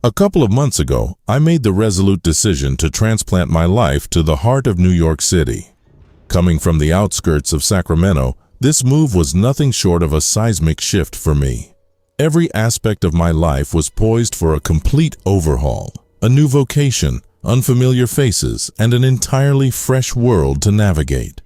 A couple of months ago, I made the resolute decision to transplant my life to the heart of New York City. Coming from the outskirts of Sacramento, this move was nothing short of a seismic shift for me. Every aspect of my life was poised for a complete overhaul, a new vocation, unfamiliar faces, and an entirely fresh world to navigate.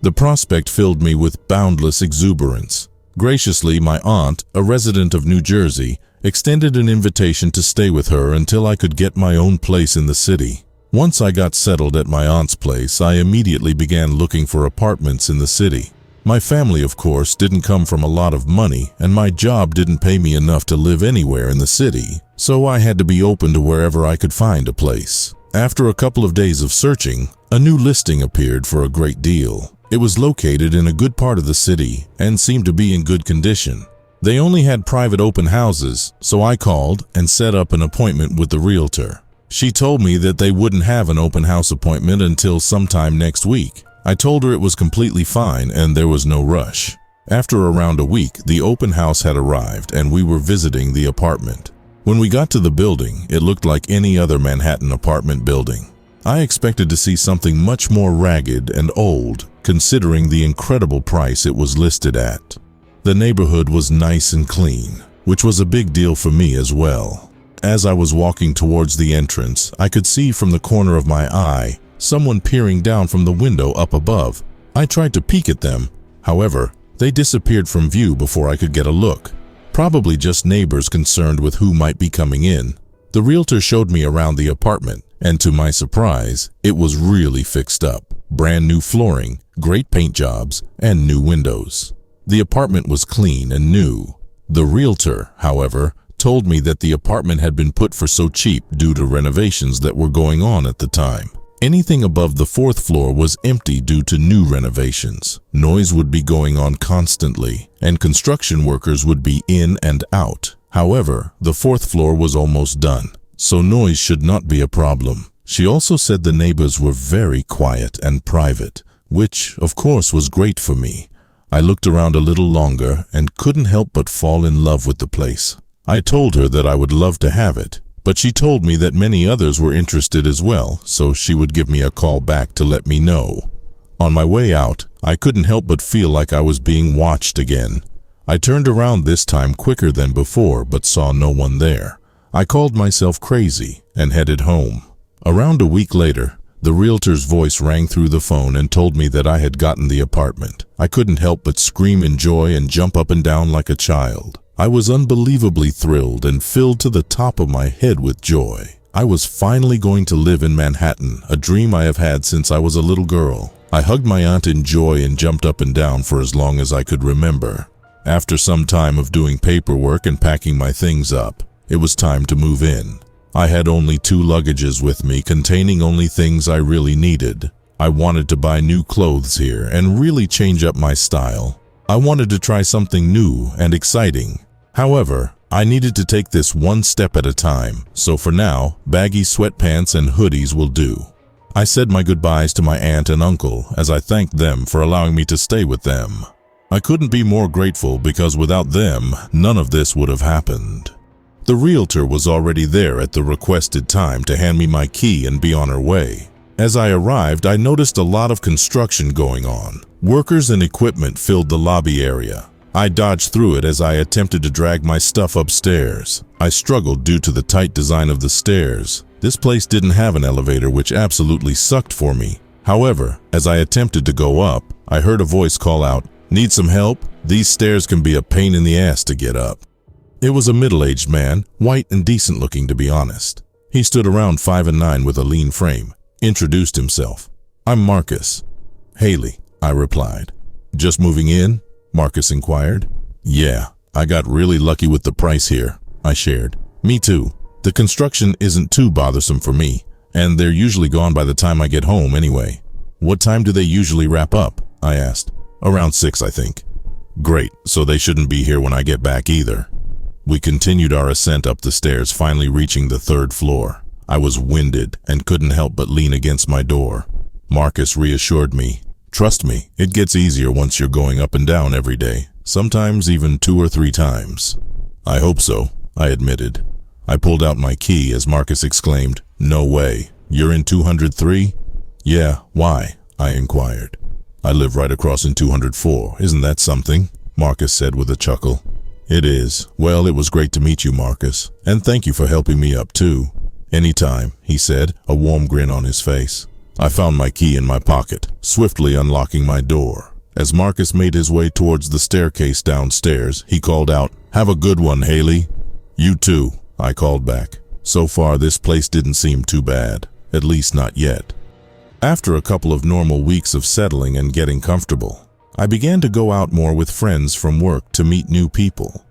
The prospect filled me with boundless exuberance. Graciously, my aunt, a resident of New Jersey, extended an invitation to stay with her until I could get my own place in the city. Once I got settled at my aunt's place, I immediately began looking for apartments in the city. My family, of course, didn't come from a lot of money, and my job didn't pay me enough to live anywhere in the city, so I had to be open to wherever I could find a place. After a couple of days of searching, a new listing appeared for a great deal. It was located in a good part of the city and seemed to be in good condition. They only had private open houses, so I called and set up an appointment with the realtor. She told me that they wouldn't have an open house appointment until sometime next week. I told her it was completely fine and there was no rush. After around a week, the open house had arrived and we were visiting the apartment. When we got to the building, it looked like any other Manhattan apartment building. I expected to see something much more ragged and old, considering the incredible price it was listed at. The neighborhood was nice and clean, which was a big deal for me as well. As I was walking towards the entrance, I could see from the corner of my eye someone peering down from the window up above. I tried to peek at them. However, they disappeared from view before I could get a look. Probably just neighbors concerned with who might be coming in. The realtor showed me around the apartment, and to my surprise, it was really fixed up. Brand new flooring, great paint jobs, and new windows. The apartment was clean and new. The realtor, however, told me that the apartment had been put for so cheap due to renovations that were going on at the time. Anything above the fourth floor was empty due to new renovations. Noise would be going on constantly, and construction workers would be in and out. However, the fourth floor was almost done, so noise should not be a problem. She also said the neighbors were very quiet and private, which, of course, was great for me. I looked around a little longer and couldn't help but fall in love with the place. I told her that I would love to have it, but she told me that many others were interested as well, so she would give me a call back to let me know. On my way out, I couldn't help but feel like I was being watched again. I turned around this time quicker than before, but saw no one there. I called myself crazy and headed home. Around a week later, the realtor's voice rang through the phone and told me that I had gotten the apartment. I couldn't help but scream in joy and jump up and down like a child. I was unbelievably thrilled and filled to the top of my head with joy. I was finally going to live in Manhattan, a dream I have had since I was a little girl. I hugged my aunt in joy and jumped up and down for as long as I could remember. After some time of doing paperwork and packing my things up, it was time to move in. I had only 2 luggages with me containing only things I really needed. I wanted to buy new clothes here and really change up my style. I wanted to try something new and exciting. However, I needed to take this one step at a time, so for now, baggy sweatpants and hoodies will do. I said my goodbyes to my aunt and uncle as I thanked them for allowing me to stay with them. I couldn't be more grateful because without them, none of this would have happened. The realtor was already there at the requested time to hand me my key and be on her way. As I arrived, I noticed a lot of construction going on. Workers and equipment filled the lobby area. I dodged through it as I attempted to drag my stuff upstairs. I struggled due to the tight design of the stairs. This place didn't have an elevator, which absolutely sucked for me. However, as I attempted to go up, I heard a voice call out, "Need some help? These stairs can be a pain in the ass to get up." It was a middle-aged man, white and decent looking to be honest. He stood around 5'9" with a lean frame, introduced himself. "I'm Marcus." "Haley," I replied. "Just moving in?" Marcus inquired. "Yeah, I got really lucky with the price here," I shared. "Me too. The construction isn't too bothersome for me, and they're usually gone by the time I get home anyway." "What time do they usually wrap up?" I asked. "Around 6, I think." "Great, so they shouldn't be here when I get back either." We continued our ascent up the stairs, finally reaching the 3rd floor. I was winded and couldn't help but lean against my door. Marcus reassured me, "Trust me, it gets easier once you're going up and down every day, sometimes even 2 or 3 times." "I hope so," I admitted. I pulled out my key as Marcus exclaimed, "No way. You're in 203? "Yeah, why?" I inquired. "I live right across in 204. Isn't that something?" Marcus said with a chuckle. "It is. Well, it was great to meet you, Marcus. And thank you for helping me up, too." "Anytime," he said, a warm grin on his face. I found my key in my pocket, swiftly unlocking my door. As Marcus made his way towards the staircase downstairs, he called out, "Have a good one, Haley." "You too," I called back. So far, this place didn't seem too bad, at least not yet. After a couple of normal weeks of settling and getting comfortable, I began to go out more with friends from work to meet new people.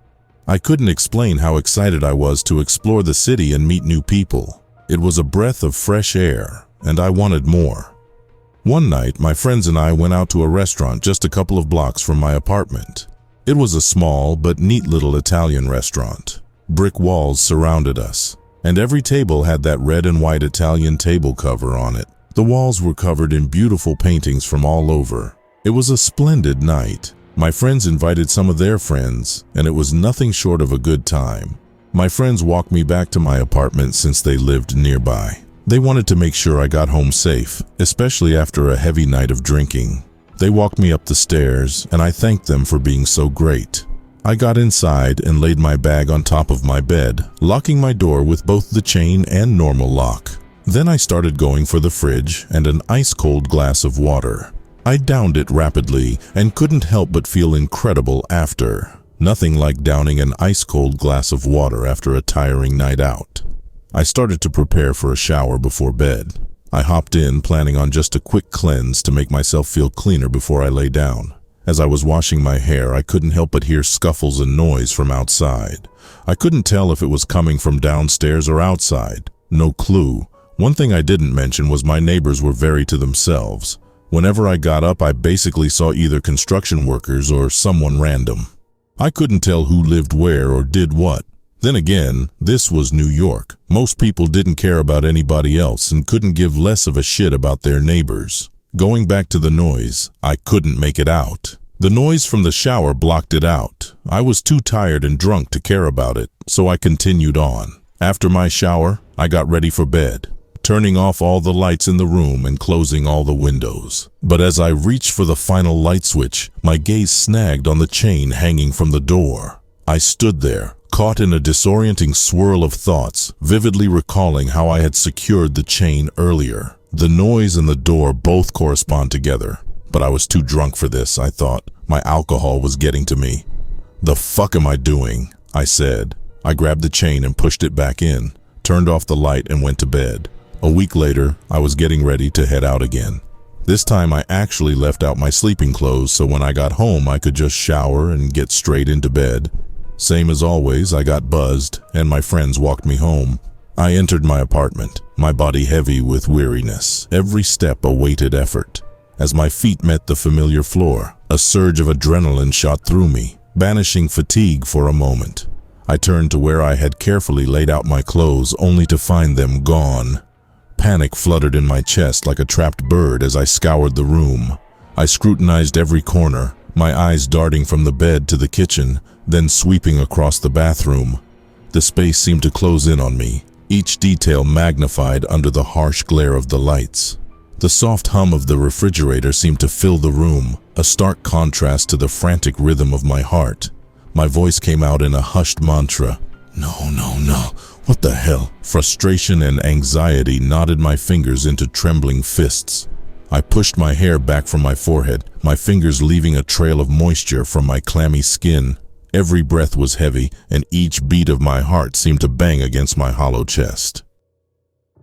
I couldn't explain how excited I was to explore the city and meet new people. It was a breath of fresh air, and I wanted more. One night, my friends and I went out to a restaurant just a couple of blocks from my apartment. It was a small but neat little Italian restaurant. Brick walls surrounded us, and every table had that red and white Italian table cover on it. The walls were covered in beautiful paintings from all over. It was a splendid night. My friends invited some of their friends, and it was nothing short of a good time. My friends walked me back to my apartment since they lived nearby. They wanted to make sure I got home safe, especially after a heavy night of drinking. They walked me up the stairs, and I thanked them for being so great. I got inside and laid my bag on top of my bed, locking my door with both the chain and normal lock. Then I started going for the fridge and an ice-cold glass of water. I downed it rapidly and couldn't help but feel incredible after. Nothing like downing an ice-cold glass of water after a tiring night out. I started to prepare for a shower before bed. I hopped in, planning on just a quick cleanse to make myself feel cleaner before I lay down. As I was washing my hair, I couldn't help but hear scuffles and noise from outside. I couldn't tell if it was coming from downstairs or outside. No clue. One thing I didn't mention was my neighbors were very to themselves. Whenever I got up, I basically saw either construction workers or someone random. I couldn't tell who lived where or did what. Then again, this was New York. Most people didn't care about anybody else and couldn't give less of a shit about their neighbors. Going back to the noise, I couldn't make it out. The noise from the shower blocked it out. I was too tired and drunk to care about it, so I continued on. After my shower, I got ready for bed, turning off all the lights in the room and closing all the windows. But as I reached for the final light switch, my gaze snagged on the chain hanging from the door. I stood there, caught in a disorienting swirl of thoughts, vividly recalling how I had secured the chain earlier. The noise and the door both correspond together, but I was too drunk for this, I thought. My alcohol was getting to me. "The fuck am I doing?" I said. I grabbed the chain and pushed it back in, turned off the light and went to bed. A week later, I was getting ready to head out again. This time I actually left out my sleeping clothes so when I got home I could just shower and get straight into bed. Same as always, I got buzzed and my friends walked me home. I entered my apartment, my body heavy with weariness, every step a weighted effort. As my feet met the familiar floor, a surge of adrenaline shot through me, banishing fatigue for a moment. I turned to where I had carefully laid out my clothes only to find them gone. Panic fluttered in my chest like a trapped bird as I scoured the room. I scrutinized every corner, my eyes darting from the bed to the kitchen, then sweeping across the bathroom. The space seemed to close in on me, each detail magnified under the harsh glare of the lights. The soft hum of the refrigerator seemed to fill the room, a stark contrast to the frantic rhythm of my heart. My voice came out in a hushed mantra. No, no, no. What the hell? Frustration and anxiety knotted my fingers into trembling fists. I pushed my hair back from my forehead, my fingers leaving a trail of moisture from my clammy skin. Every breath was heavy, and each beat of my heart seemed to bang against my hollow chest.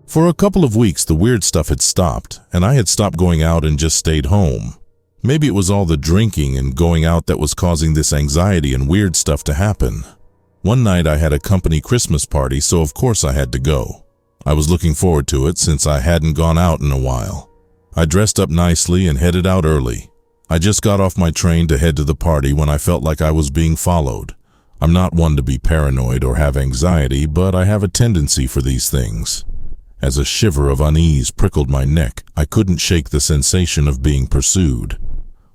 For a couple of weeks, the weird stuff had stopped, and I had stopped going out and just stayed home. Maybe it was all the drinking and going out that was causing this anxiety and weird stuff to happen. One night I had a company Christmas party, so of course I had to go. I was looking forward to it since I hadn't gone out in a while. I dressed up nicely and headed out early. I just got off my train to head to the party when I felt like I was being followed. I'm not one to be paranoid or have anxiety, but I have a tendency for these things. As a shiver of unease prickled my neck, I couldn't shake the sensation of being pursued.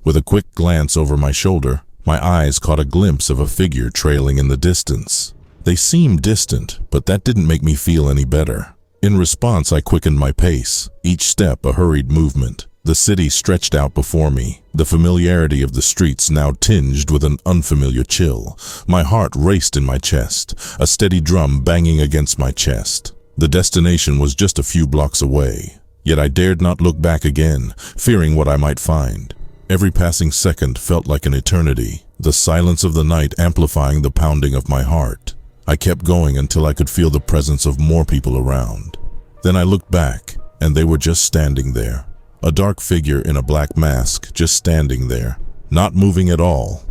With a quick glance over my shoulder, my eyes caught a glimpse of a figure trailing in the distance. They seemed distant, but that didn't make me feel any better. In response, I quickened my pace, each step a hurried movement. The city stretched out before me, the familiarity of the streets now tinged with an unfamiliar chill. My heart raced in my chest, a steady drum banging against my chest. The destination was just a few blocks away, yet I dared not look back again, fearing what I might find. Every passing second felt like an eternity, the silence of the night amplifying the pounding of my heart. I kept going until I could feel the presence of more people around. Then I looked back, and they were just standing there. A dark figure in a black mask, just standing there, not moving at all.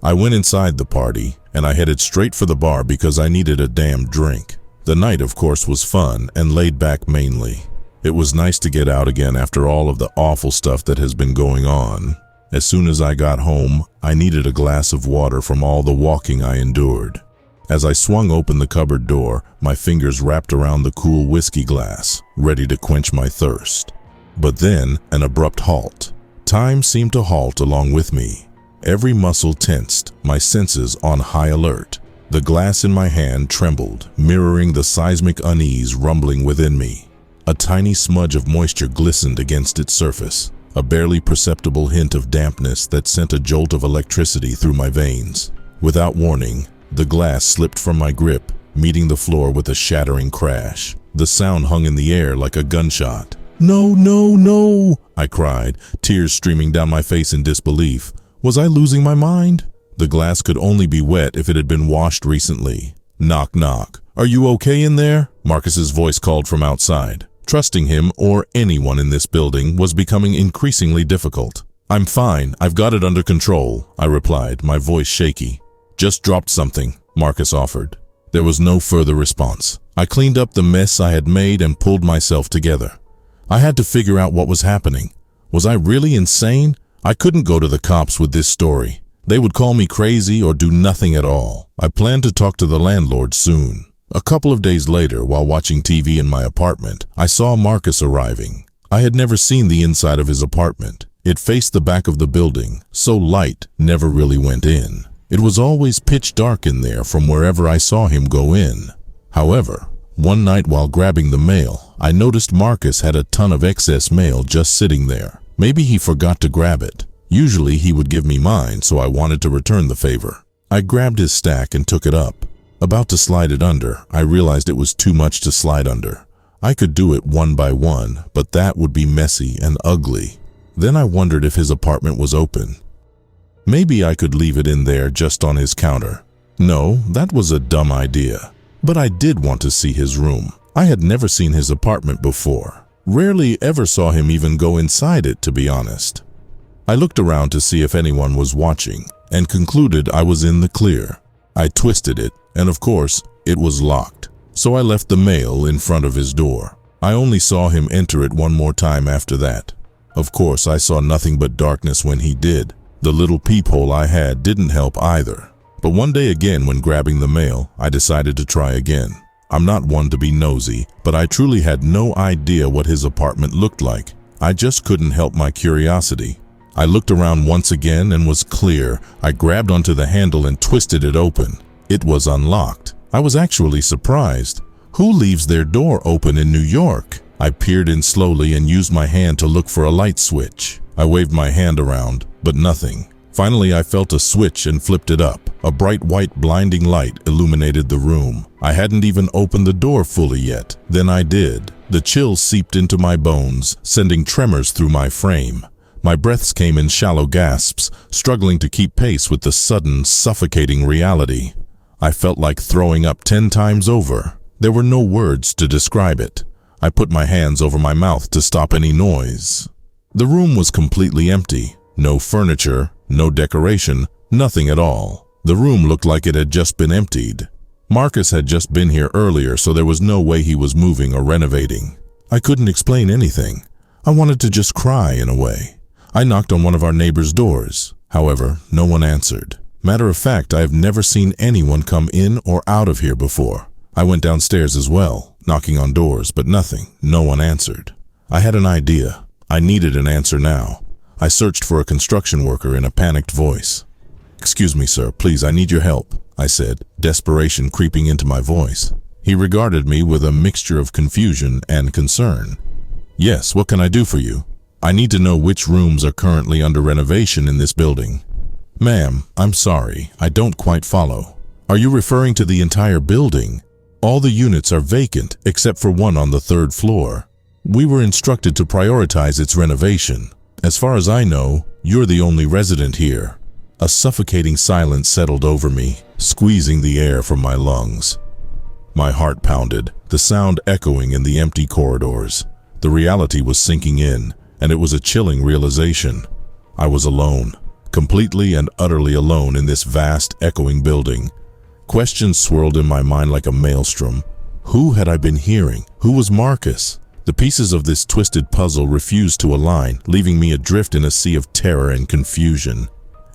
I went inside the party, and I headed straight for the bar because I needed a damn drink. The night, of course, was fun and laid back mainly. It was nice to get out again after all of the awful stuff that has been going on. As soon as I got home, I needed a glass of water from all the walking I endured. As I swung open the cupboard door, my fingers wrapped around the cool whiskey glass, ready to quench my thirst. But then, an abrupt halt. Time seemed to halt along with me. Every muscle tensed, my senses on high alert. The glass in my hand trembled, mirroring the seismic unease rumbling within me. A tiny smudge of moisture glistened against its surface, a barely perceptible hint of dampness that sent a jolt of electricity through my veins. Without warning, the glass slipped from my grip, meeting the floor with a shattering crash. The sound hung in the air like a gunshot. "No, no, no!" I cried, tears streaming down my face in disbelief. Was I losing my mind? The glass could only be wet if it had been washed recently. Knock, knock. "Are you okay in there?" Marcus's voice called from outside. Trusting him, or anyone in this building, was becoming increasingly difficult. "I'm fine, I've got it under control," I replied, my voice shaky. "Just dropped something," Marcus offered. There was no further response. I cleaned up the mess I had made and pulled myself together. I had to figure out what was happening. Was I really insane? I couldn't go to the cops with this story. They would call me crazy or do nothing at all. I planned to talk to the landlord soon. A couple of days later, while watching TV in my apartment, I saw Marcus arriving. I had never seen the inside of his apartment. It faced the back of the building, so light never really went in. It was always pitch dark in there from wherever I saw him go in. However, one night while grabbing the mail, I noticed Marcus had a ton of excess mail just sitting there. Maybe he forgot to grab it. Usually he would give me mine, so I wanted to return the favor. I grabbed his stack and took it up. About to slide it under, I realized it was too much to slide under. I could do it one by one, but that would be messy and ugly. Then I wondered if his apartment was open. Maybe I could leave it in there just on his counter. No, that was a dumb idea. But I did want to see his room. I had never seen his apartment before. Rarely ever saw him even go inside it, to be honest. I looked around to see if anyone was watching and concluded I was in the clear. I twisted it, and of course, it was locked. So I left the mail in front of his door. I only saw him enter it one more time after that. Of course, I saw nothing but darkness when he did. The little peephole I had didn't help either. But one day again, when grabbing the mail, I decided to try again. I'm not one to be nosy, but I truly had no idea what his apartment looked like. I just couldn't help my curiosity. I looked around once again and was clear. I grabbed onto the handle and twisted it open. It was unlocked. I was actually surprised. Who leaves their door open in New York? I peered in slowly and used my hand to look for a light switch. I waved my hand around, but nothing. Finally, I felt a switch and flipped it up. A bright white blinding light illuminated the room. I hadn't even opened the door fully yet. Then I did. The chill seeped into my bones, sending tremors through my frame. My breaths came in shallow gasps, struggling to keep pace with the sudden, suffocating reality. I felt like throwing up 10 times over. There were no words to describe it. I put my hands over my mouth to stop any noise. The room was completely empty. No furniture, no decoration, nothing at all. The room looked like it had just been emptied. Marcus had just been here earlier, so there was no way he was moving or renovating. I couldn't explain anything. I wanted to just cry in a way. I knocked on one of our neighbors' doors. However, no one answered. Matter of fact, I have never seen anyone come in or out of here before. I went downstairs as well, knocking on doors, but nothing. No one answered. I had an idea. I needed an answer now. I searched for a construction worker in a panicked voice. "Excuse me, sir, please, I need your help," I said, desperation creeping into my voice. He regarded me with a mixture of confusion and concern. "Yes, what can I do for you? I need to know which rooms are currently under renovation in this building." "Ma'am, I'm sorry, I don't quite follow. Are you referring to the entire building? All the units are vacant except for one on the 3rd floor. We were instructed to prioritize its renovation. As far as I know, you're the only resident here." A suffocating silence settled over me, squeezing the air from my lungs. My heart pounded, the sound echoing in the empty corridors. The reality was sinking in, and it was a chilling realization. I was alone, completely and utterly alone in this vast, echoing building. Questions swirled in my mind like a maelstrom. Who had I been hearing? Who was Marcus? The pieces of this twisted puzzle refused to align, leaving me adrift in a sea of terror and confusion.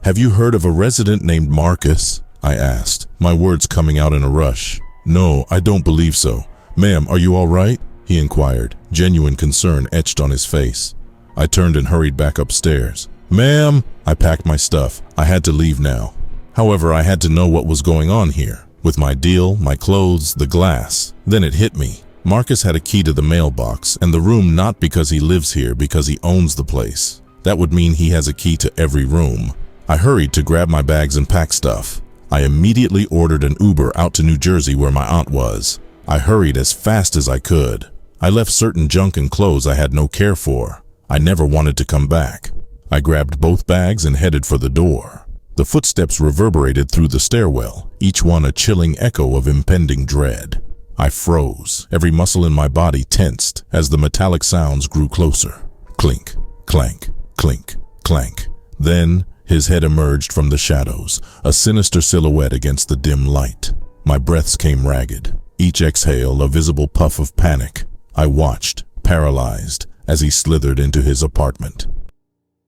"Have you heard of a resident named Marcus?" I asked, my words coming out in a rush. "No, I don't believe so. Ma'am, are you all right?" he inquired, genuine concern etched on his face. I turned and hurried back upstairs. "Ma'am!" I packed my stuff. I had to leave now. However, I had to know what was going on here. With my deal, my clothes, the glass. Then it hit me. Marcus had a key to the mailbox, and the room not because he lives here, because he owns the place. That would mean he has a key to every room. I hurried to grab my bags and pack stuff. I immediately ordered an Uber out to New Jersey where my aunt was. I hurried as fast as I could. I left certain junk and clothes I had no care for. I never wanted to come back. I grabbed both bags and headed for the door. The footsteps reverberated through the stairwell, each one a chilling echo of impending dread. I froze, every muscle in my body tensed as the metallic sounds grew closer. Clink, clank, clink, clank. Then, his head emerged from the shadows, a sinister silhouette against the dim light. My breaths came ragged, each exhale a visible puff of panic. I watched, paralyzed, as he slithered into his apartment.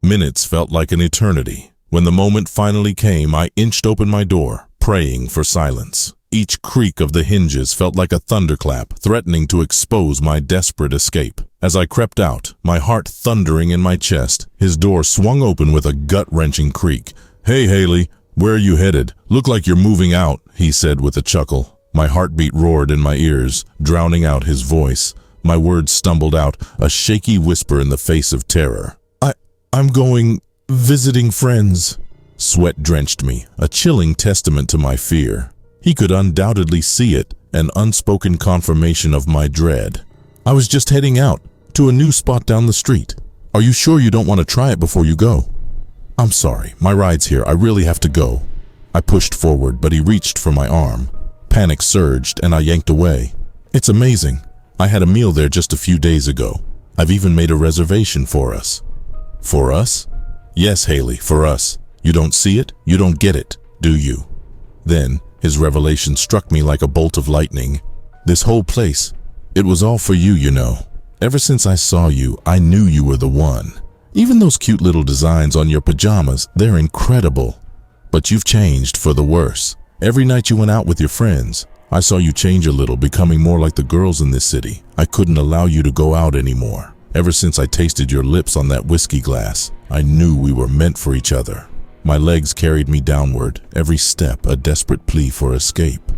Minutes felt like an eternity. When the moment finally came, I inched open my door, praying for silence. Each creak of the hinges felt like a thunderclap, threatening to expose my desperate escape. As I crept out, my heart thundering in my chest, his door swung open with a gut-wrenching creak. "Hey, Haley, where are you headed? Look like you're moving out," he said with a chuckle. My heartbeat roared in my ears, drowning out his voice. My words stumbled out, a shaky whisper in the face of terror. I'm going visiting friends." Sweat drenched me, a chilling testament to my fear. He could undoubtedly see it, an unspoken confirmation of my dread. "I was just heading out, to a new spot down the street. Are you sure you don't want to try it before you go?" "I'm sorry, my ride's here, I really have to go." I pushed forward, but he reached for my arm. Panic surged, and I yanked away. "It's amazing. I had a meal there just a few days ago. I've even made a reservation for us." "For us?" "Yes, Haley, for us. You don't see it, you don't get it, do you?" Then, his revelation struck me like a bolt of lightning. "This whole place, it was all for you, you know. Ever since I saw you, I knew you were the one. Even those cute little designs on your pajamas, they're incredible. But you've changed for the worse. Every night you went out with your friends, I saw you change a little, becoming more like the girls in this city. I couldn't allow you to go out anymore. Ever since I tasted your lips on that whiskey glass, I knew we were meant for each other." My legs carried me downward, every step a desperate plea for escape.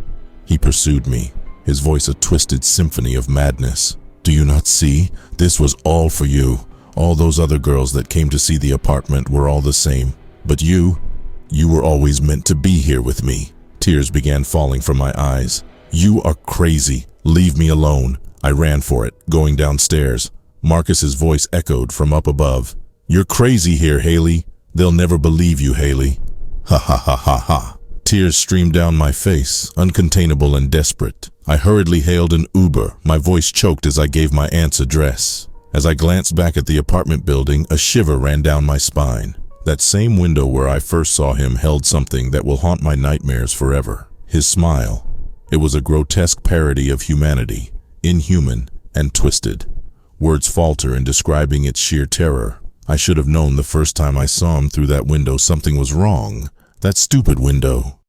He pursued me, his voice a twisted symphony of madness. "Do you not see? This was all for you. All those other girls that came to see the apartment were all the same. But you were always meant to be here with me." Tears began falling from my eyes. "You are crazy. Leave me alone." I ran for it, going downstairs. Marcus's voice echoed from up above. "You're crazy here, Haley. They'll never believe you, Haley." Ha ha ha ha ha. Tears streamed down my face, uncontainable and desperate. I hurriedly hailed an Uber, my voice choked as I gave my aunt's address. As I glanced back at the apartment building, a shiver ran down my spine. That same window where I first saw him held something that will haunt my nightmares forever. His smile. It was a grotesque parody of humanity, inhuman and twisted. Words falter in describing its sheer terror. I should have known the first time I saw him through that window something was wrong. That stupid window.